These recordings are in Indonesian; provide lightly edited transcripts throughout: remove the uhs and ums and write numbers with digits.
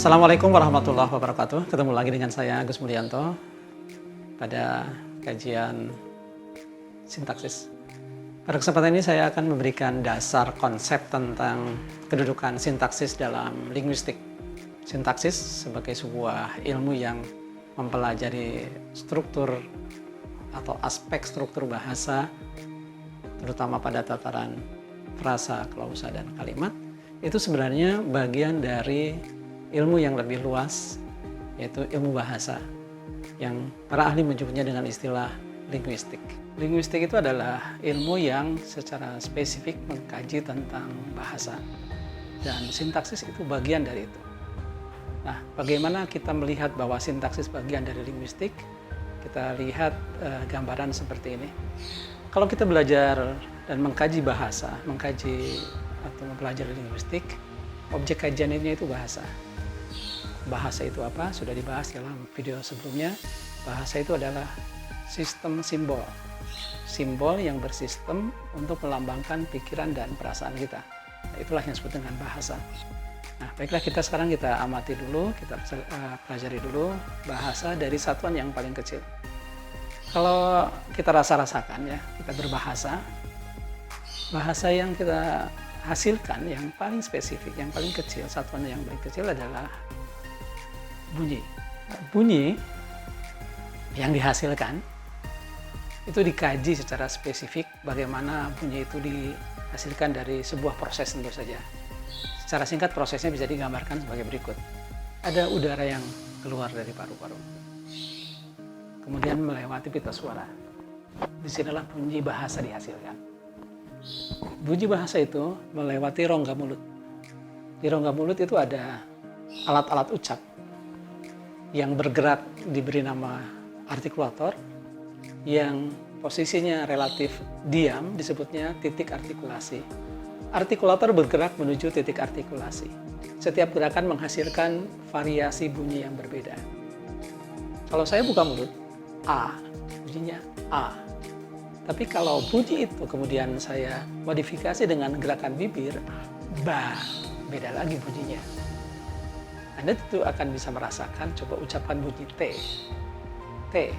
Assalamualaikum warahmatullahi wabarakatuh. Ketemu lagi dengan saya Agus Mulyanto pada kajian sintaksis. Pada kesempatan ini saya akan memberikan dasar konsep tentang kedudukan sintaksis dalam linguistik. Sintaksis sebagai sebuah ilmu yang mempelajari struktur atau aspek struktur bahasa, terutama pada tataran frasa, klausa, dan kalimat, itu sebenarnya bagian dari ilmu yang lebih luas, yaitu ilmu bahasa, yang para ahli menyebutnya dengan istilah linguistik. Linguistik itu adalah ilmu yang secara spesifik mengkaji tentang bahasa, dan sintaksis itu bagian dari itu. Nah, bagaimana kita melihat bahwa sintaksis bagian dari linguistik? Kita lihat gambaran seperti ini. Kalau kita belajar dan mengkaji bahasa, mengkaji atau mempelajari linguistik, objek kajiannya itu bahasa. Bahasa itu apa? Sudah dibahas dalam video sebelumnya. Bahasa itu adalah sistem simbol. Simbol yang bersistem untuk melambangkan pikiran dan perasaan kita. Nah, itulah yang disebut dengan bahasa. Nah, baiklah, sekarang kita amati dulu, kita pelajari dulu bahasa dari satuan yang paling kecil. Kalau kita rasakan ya, kita berbahasa, bahasa yang kita hasilkan yang paling spesifik, yang paling kecil, satuan yang paling kecil adalah bunyi. Bunyi yang dihasilkan itu dikaji secara spesifik bagaimana bunyi itu dihasilkan dari sebuah proses tentu saja. Secara singkat prosesnya bisa digambarkan sebagai berikut. Ada udara yang keluar dari paru-paru, kemudian melewati pita suara. Disinilah bunyi bahasa dihasilkan. Bunyi bahasa itu melewati rongga mulut. Di rongga mulut itu ada alat-alat ucap yang bergerak, diberi nama artikulator, yang posisinya relatif diam, disebutnya titik artikulasi. Artikulator bergerak menuju titik artikulasi. Setiap gerakan menghasilkan variasi bunyi yang berbeda. Kalau saya buka mulut, A, bunyinya A. Tapi kalau bunyi itu kemudian saya modifikasi dengan gerakan bibir, ba, beda lagi bunyinya. Anda tentu akan bisa merasakan, coba ucapkan bunyi T. T.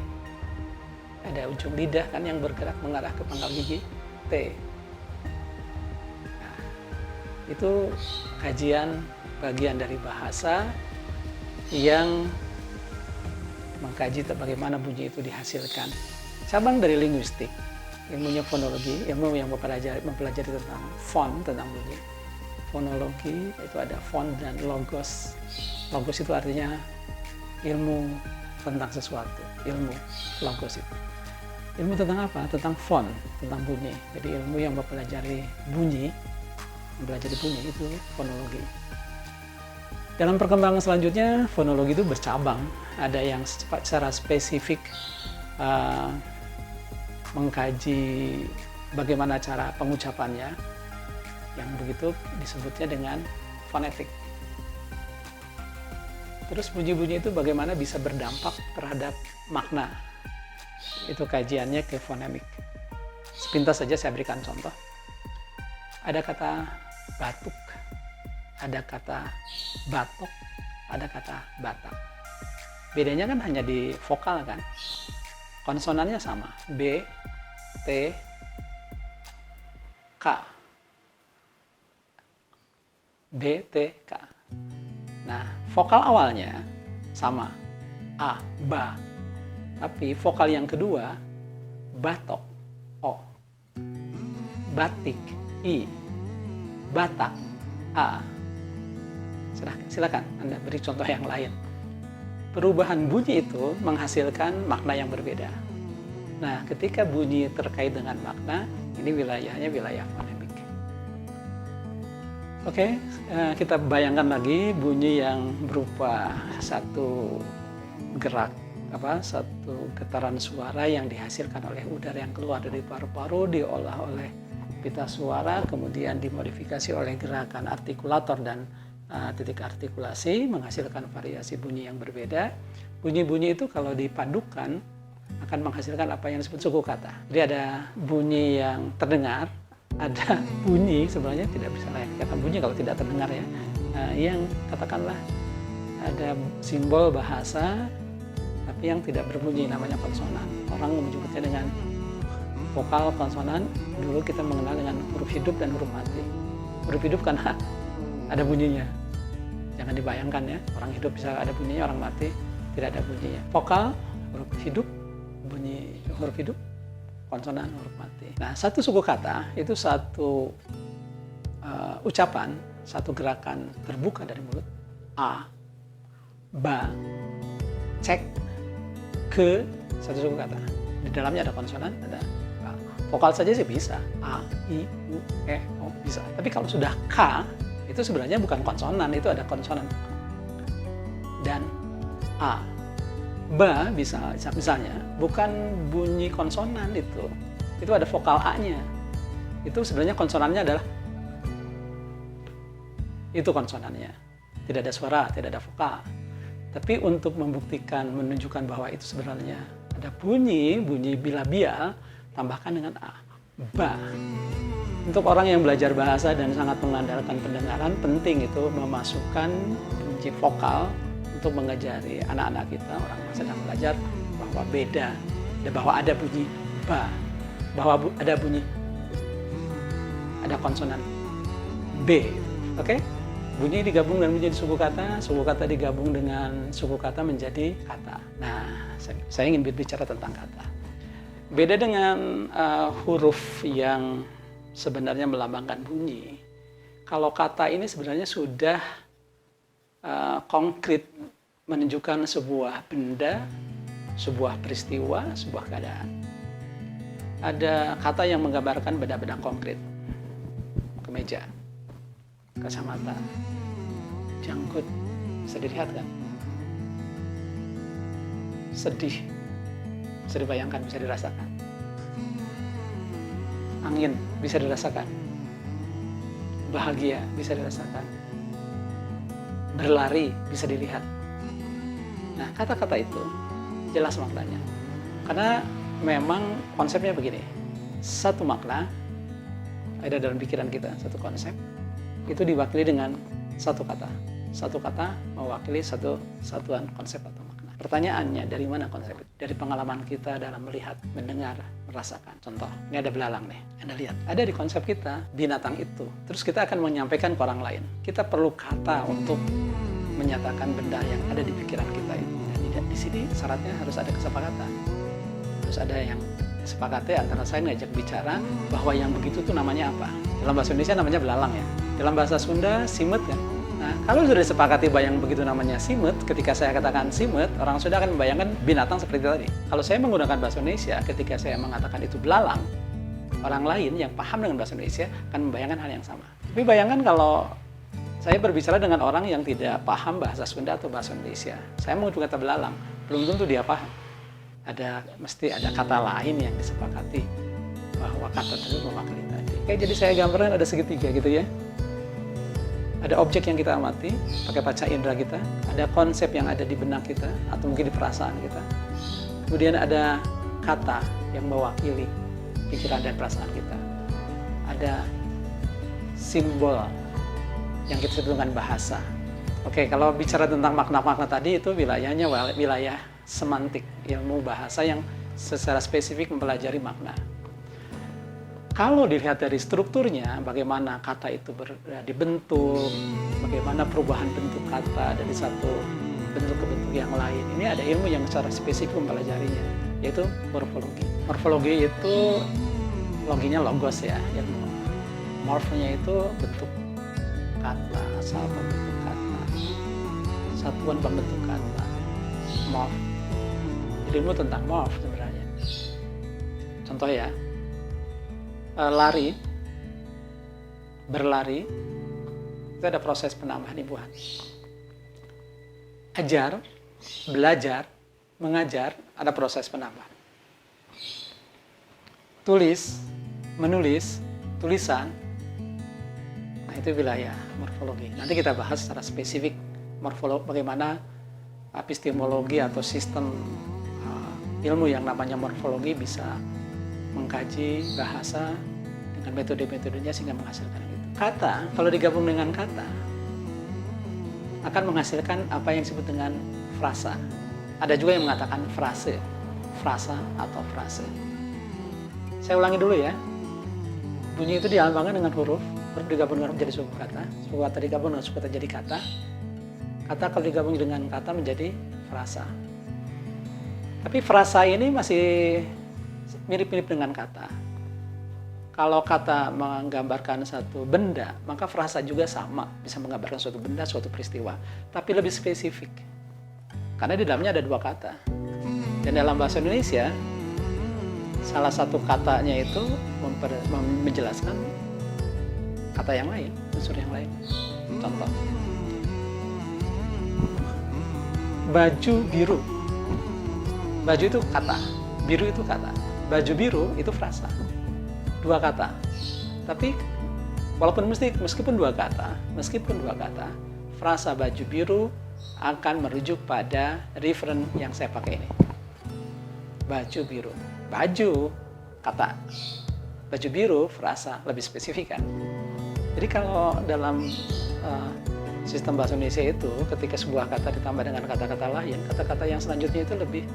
Ada ujung lidah kan yang bergerak mengarah ke pangkal gigi. T. Nah, itu kajian bagian dari bahasa yang mengkaji bagaimana bunyi itu dihasilkan. Cabang dari linguistik, ilmunya fonologi, ilmu yang mempelajari tentang font, tentang bunyi. Fonologi itu ada font dan logos. Logos itu artinya ilmu tentang sesuatu, ilmu logos itu. Ilmu tentang apa? Tentang font, tentang bunyi. Jadi ilmu yang mempelajari bunyi itu fonologi. Dalam perkembangan selanjutnya, fonologi itu bercabang. Ada yang secara spesifik mengkaji bagaimana cara pengucapannya, yang begitu disebutnya dengan fonetik. Terus bunyi-bunyi itu bagaimana bisa berdampak terhadap makna. Itu kajiannya ke fonemik. Sepintas saja saya berikan contoh. Ada kata batuk, ada kata batok, ada kata batak. Bedanya kan hanya di vokal kan. Konsonannya sama, B, T, K. B, T, K. Nah, vokal awalnya sama, A, ba. Tapi vokal yang kedua, batok, O. Batik, I. Batak, A. Silakan Anda beri contoh yang lain. Perubahan bunyi itu menghasilkan makna yang berbeda. Nah, ketika bunyi terkait dengan makna, ini wilayahnya wilayah fonemik. Oke, kita bayangkan lagi bunyi yang berupa satu gerak, satu getaran suara yang dihasilkan oleh udara yang keluar dari paru-paru, diolah oleh pita suara, kemudian dimodifikasi oleh gerakan artikulator dan titik artikulasi, menghasilkan variasi bunyi yang berbeda. Bunyi-bunyi itu kalau dipadukan akan menghasilkan apa yang disebut suku kata. Jadi ada bunyi yang terdengar, ada bunyi sebenarnya tidak bisa layak kata bunyi kalau tidak terdengar ya, yang katakanlah ada simbol bahasa tapi yang tidak berbunyi, namanya konsonan. Orang menyebutnya dengan vokal konsonan. Dulu kita mengenal dengan huruf hidup dan huruf mati. Huruf hidup karena ada bunyinya. Jangan dibayangkan ya, orang hidup bisa ada bunyinya, orang mati tidak ada bunyinya. Vokal, huruf hidup, bunyi huruf hidup, konsonan, huruf mati. Nah, satu suku kata itu satu ucapan, satu gerakan terbuka dari mulut. A, ba, cek, ke, satu suku kata. Di dalamnya ada konsonan, ada a. Vokal saja sih bisa. A, I, U, E, O, bisa. Tapi kalau sudah K, itu sebenarnya bukan konsonan, itu ada konsonan. Dan A. Ba bisa, misalnya, bukan bunyi konsonan itu. Itu ada vokal A-nya. Itu sebenarnya konsonannya adalah itu konsonannya. Tidak ada suara, tidak ada vokal. Tapi untuk membuktikan, menunjukkan bahwa itu sebenarnya ada bunyi bilabial, tambahkan dengan A. Ba. Untuk orang yang belajar bahasa dan sangat mengandalkan pendengaran, penting itu memasukkan bunyi vokal untuk mengajari anak-anak kita, orang yang sedang belajar, bahwa beda, bahwa ada bunyi ba, bahwa ada bunyi, ada konsonan B. Oke? Bunyi digabung dan menjadi suku kata digabung dengan suku kata menjadi kata. Nah, saya ingin berbicara tentang kata. Beda dengan huruf yang sebenarnya melambangkan bunyi. Kalau kata ini sebenarnya sudah konkret, menunjukkan sebuah benda, sebuah peristiwa, sebuah keadaan. Ada kata yang menggambarkan benda-benda konkret. Kemeja, kacamata, janggut, bisa dilihat kan? Sedih, bisa dibayangkan, bisa dirasakan. Angin, bisa dirasakan. Bahagia, bisa dirasakan. Berlari, bisa dilihat. Nah, kata-kata itu jelas maknanya. Karena memang konsepnya begini. Satu makna, ada dalam pikiran kita, satu konsep, itu diwakili dengan satu kata. Satu kata mewakili satu satuan konsep atau makna. Pertanyaannya, dari mana konsep itu? Dari pengalaman kita dalam melihat, mendengar, merasakan. Contoh, ini ada belalang nih. Anda lihat, ada di konsep kita binatang itu. Terus kita akan menyampaikan ke orang lain. Kita perlu kata untuk menyatakan benda yang ada di pikiran kita itu. Dan di sini syaratnya harus ada kesepakatan. Harus ada yang sepakatnya antara saya ngajak bicara bahwa yang begitu tuh namanya apa. Dalam bahasa Indonesia namanya belalang ya. Dalam bahasa Sunda simet kan. Nah, kalau sudah disepakati bahwa yang begitu namanya simet, ketika saya katakan simet, orang Sunda akan membayangkan binatang seperti tadi. Kalau saya menggunakan bahasa Indonesia, ketika saya mengatakan itu belalang, orang lain yang paham dengan bahasa Indonesia akan membayangkan hal yang sama. Tapi bayangkan kalau saya berbicara dengan orang yang tidak paham bahasa Sunda atau bahasa Indonesia, saya menggunakan kata belalang, belum tentu dia paham. Mesti ada kata lain yang disepakati bahwa kata tersebut mewakili tadi. Oke, jadi saya gambarkan ada segitiga gitu ya. Ada objek yang kita amati pakai panca indera kita, ada konsep yang ada di benak kita atau mungkin di perasaan kita. Kemudian ada kata yang mewakili pikiran dan perasaan kita. Ada simbol yang kita sebut dengan bahasa. Oke, kalau bicara tentang makna-makna tadi itu wilayahnya wilayah semantik, ilmu bahasa yang secara spesifik mempelajari makna. Kalau dilihat dari strukturnya, bagaimana kata itu dibentuk, bagaimana perubahan bentuk kata dari satu bentuk ke bentuk yang lain. Ini ada ilmu yang secara spesifik mempelajarinya, yaitu morfologi. Morfologi itu loginya logos ya, ilmu. Morfnya itu bentuk kata, asal pembentuk kata, satuan pembentuk kata, morf. Ilmu tentang morf sebenarnya. Contoh ya, berlari, itu ada proses penambahan imbuhan. Ajar, belajar, mengajar, ada proses penambahan. Tulis, menulis, tulisan, nah itu wilayah morfologi. Nanti kita bahas secara spesifik morfologi, bagaimana epistemologi atau sistem ilmu yang namanya morfologi bisa mengkaji bahasa dengan metode-metodenya sehingga menghasilkan itu. Kata, kalau digabung dengan kata, akan menghasilkan apa yang disebut dengan frasa. Ada juga yang mengatakan frase, frasa atau frase. Saya ulangi dulu ya. Bunyi itu dilambangkan dengan huruf digabung dengan menjadi suku kata. Suku kata digabung dengan suku kata jadi kata. Kata kalau digabung dengan kata menjadi frasa. Tapi frasa ini masih mirip-mirip dengan kata. Kalau kata menggambarkan satu benda, maka frasa juga sama, bisa menggambarkan suatu benda, suatu peristiwa, tapi lebih spesifik. Karena di dalamnya ada dua kata. Dan dalam bahasa Indonesia, salah satu katanya itu menjelaskan kata yang lain, unsur yang lain. Contoh, baju biru. Baju itu kata, biru itu kata. Baju biru itu frasa. Dua kata. Tapi walaupun meskipun dua kata, frasa baju biru akan merujuk pada referen yang saya pakai ini. Baju biru. Baju kata. Baju biru frasa lebih spesifik kan. Jadi kalau dalam sistem bahasa Indonesia itu ketika sebuah kata ditambah dengan kata-kata lain, kata-kata yang selanjutnya itu lebih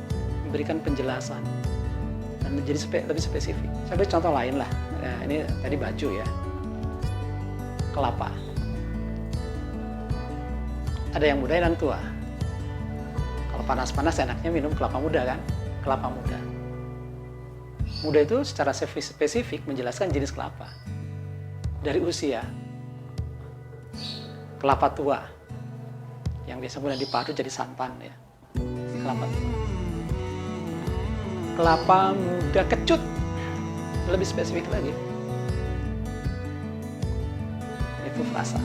memberikan penjelasan dan menjadi lebih spesifik. Saya beri contoh lain lah. Nah, ini tadi baju ya. Kelapa. Ada yang muda dan tua. Kalau panas-panas enaknya minum kelapa muda kan? Kelapa muda. Muda itu secara spesifik menjelaskan jenis kelapa. Dari usia. Kelapa tua. Yang biasa kemudian diparut jadi santan ya. Kelapa tua. Kelapa muda kecut. Lebih spesifik lagi. Itu frasa.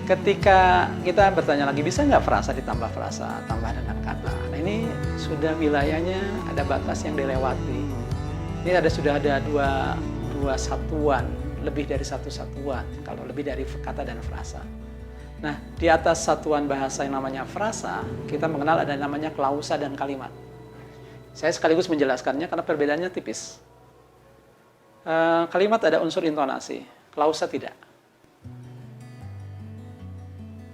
Ketika kita bertanya lagi, bisa nggak frasa ditambah frasa, tambah dengan kata? Nah ini sudah wilayahnya ada batas yang dilewati. Ini sudah ada dua satuan, lebih dari satu satuan, kalau lebih dari kata dan frasa. Nah, di atas satuan bahasa yang namanya frasa, kita mengenal ada namanya klausa dan kalimat. Saya sekaligus menjelaskannya karena perbedaannya tipis. Kalimat ada unsur intonasi, klausa tidak.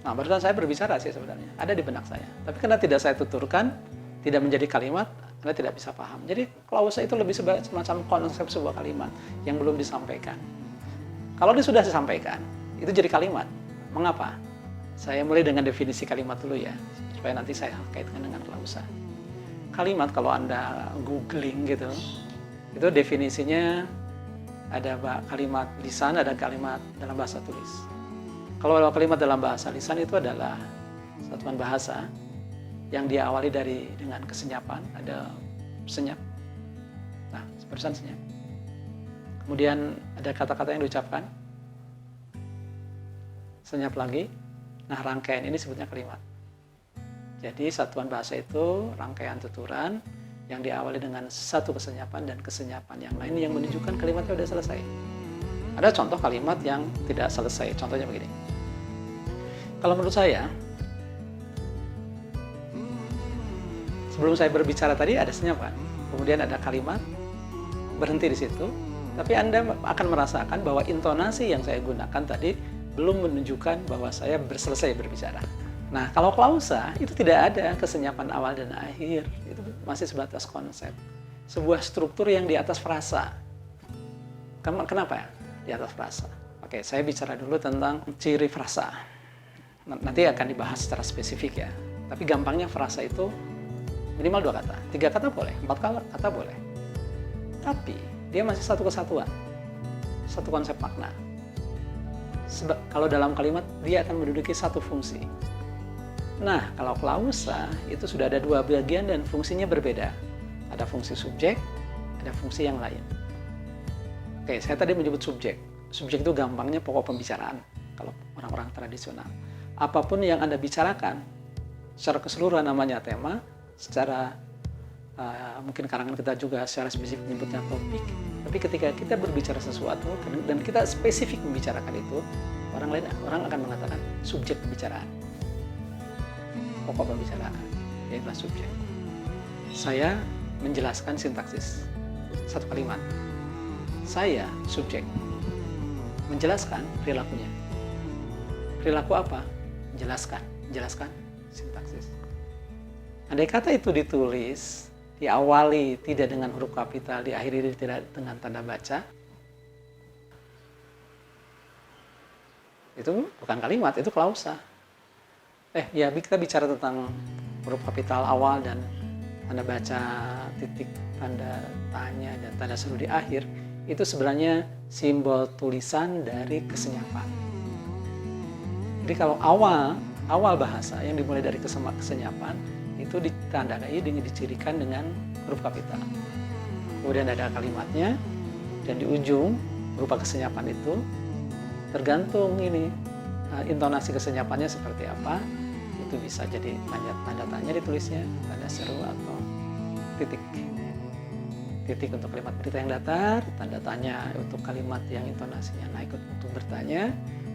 Nah, barusan saya berbicara sih sebenarnya, ada di benak saya. Tapi karena tidak saya tuturkan, tidak menjadi kalimat, Anda tidak bisa paham. Jadi klausa itu lebih semacam konsep sebuah kalimat yang belum disampaikan. Kalau dia sudah disampaikan, itu jadi kalimat. Mengapa? Saya mulai dengan definisi kalimat dulu ya, supaya nanti saya kaitkan dengan klausa. Kalimat kalau Anda googling gitu, itu definisinya ada kalimat lisan, ada kalimat dalam bahasa tulis. Kalau kalimat dalam bahasa lisan itu adalah satuan bahasa yang diawali dengan kesenyapan, ada senyap. Nah, barusan senyap. Kemudian ada kata-kata yang diucapkan, senyap lagi. Nah, rangkaian ini sebutnya kalimat. Jadi satuan bahasa itu rangkaian tuturan yang diawali dengan satu kesenyapan dan kesenyapan yang lain yang menunjukkan kalimatnya sudah selesai. Ada contoh kalimat yang tidak selesai. Contohnya begini. Kalau menurut saya, sebelum saya berbicara tadi ada senyapan, kemudian ada kalimat, berhenti di situ, tapi Anda akan merasakan bahwa intonasi yang saya gunakan tadi belum menunjukkan bahwa saya selesai berbicara. Nah, kalau klausa itu tidak ada kesenyapan awal dan akhir, itu masih sebatas konsep. Sebuah struktur yang di atas frasa. Kenapa ya? Di atas frasa. Oke, saya bicara dulu tentang ciri frasa. Nanti akan dibahas secara spesifik ya. Tapi gampangnya frasa itu minimal 2 kata. 3 kata boleh, 4 kata boleh. Tapi dia masih satu kesatuan. Satu konsep makna. Kalau dalam kalimat dia akan menduduki satu fungsi. Nah, kalau klausa itu sudah ada 2 bagian dan fungsinya berbeda. Ada fungsi subjek, ada fungsi yang lain. Oke, saya tadi menyebut subjek. Subjek itu gampangnya pokok pembicaraan kalau orang-orang tradisional. Apapun yang Anda bicarakan, secara keseluruhan namanya tema, secara mungkin karangan kita juga secara spesifik menyebutnya topik. Tapi ketika kita berbicara sesuatu dan kita spesifik membicarakan itu, orang akan mengatakan subjek pembicaraan. Pokok pembicaraan, yaitu subjek. Saya menjelaskan sintaksis satu kalimat. Saya subjek menjelaskan perilakunya. Perilaku apa? Menjelaskan. menjelaskan sintaksis. Andai kata itu ditulis, diawali tidak dengan huruf kapital, diakhiri tidak dengan tanda baca, itu bukan kalimat, itu klausa. Ya kita bicara tentang huruf kapital awal dan tanda baca, titik, tanda tanya, dan tanda seru di akhir, itu sebenarnya simbol tulisan dari kesenyapan. Jadi kalau awal bahasa yang dimulai dari kesenyapan, itu ditandai dengan dicirikan dengan huruf kapital. Kemudian ada kalimatnya, dan di ujung berupa kesenyapan itu tergantung intonasi kesenyapannya seperti apa. Itu bisa jadi tanda tanya ditulisnya, tanda seru atau titik. Titik untuk kalimat berita yang datar, tanda tanya untuk kalimat yang intonasinya naik untuk bertanya,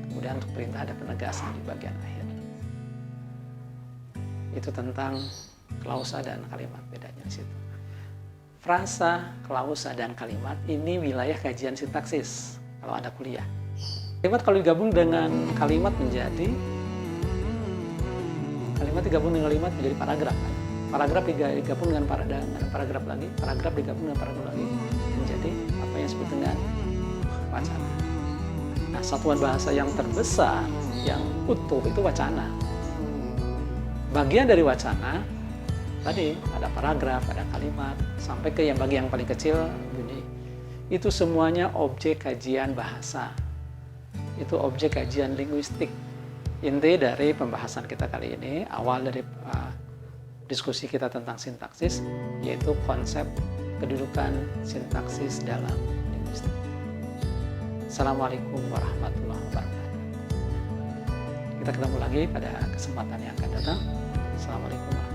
kemudian untuk perintah ada penegasan di bagian akhir. Itu tentang klausa dan kalimat, bedanya di situ. Frasa, klausa, dan kalimat ini wilayah kajian sintaksis kalau Anda kuliah. Kalimat kalau digabung dengan kalimat menjadi paragraf. Paragraf digabung dengan paragraf lagi, paragraf digabung dengan paragraf lagi menjadi apa yang disebut dengan wacana. Nah, satuan bahasa yang terbesar, yang utuh itu wacana. Bagian dari wacana tadi ada paragraf, ada kalimat, sampai ke yang bagian yang paling kecil bunyi. Itu semuanya objek kajian bahasa. Itu objek kajian linguistik. Inti dari pembahasan kita kali ini, awal dari diskusi kita tentang sintaksis, yaitu konsep kedudukan sintaksis dalam linguistik. Assalamualaikum warahmatullahi wabarakatuh. Kita ketemu lagi pada kesempatan yang akan datang. Assalamualaikum warahmatullahi wabarakatuh.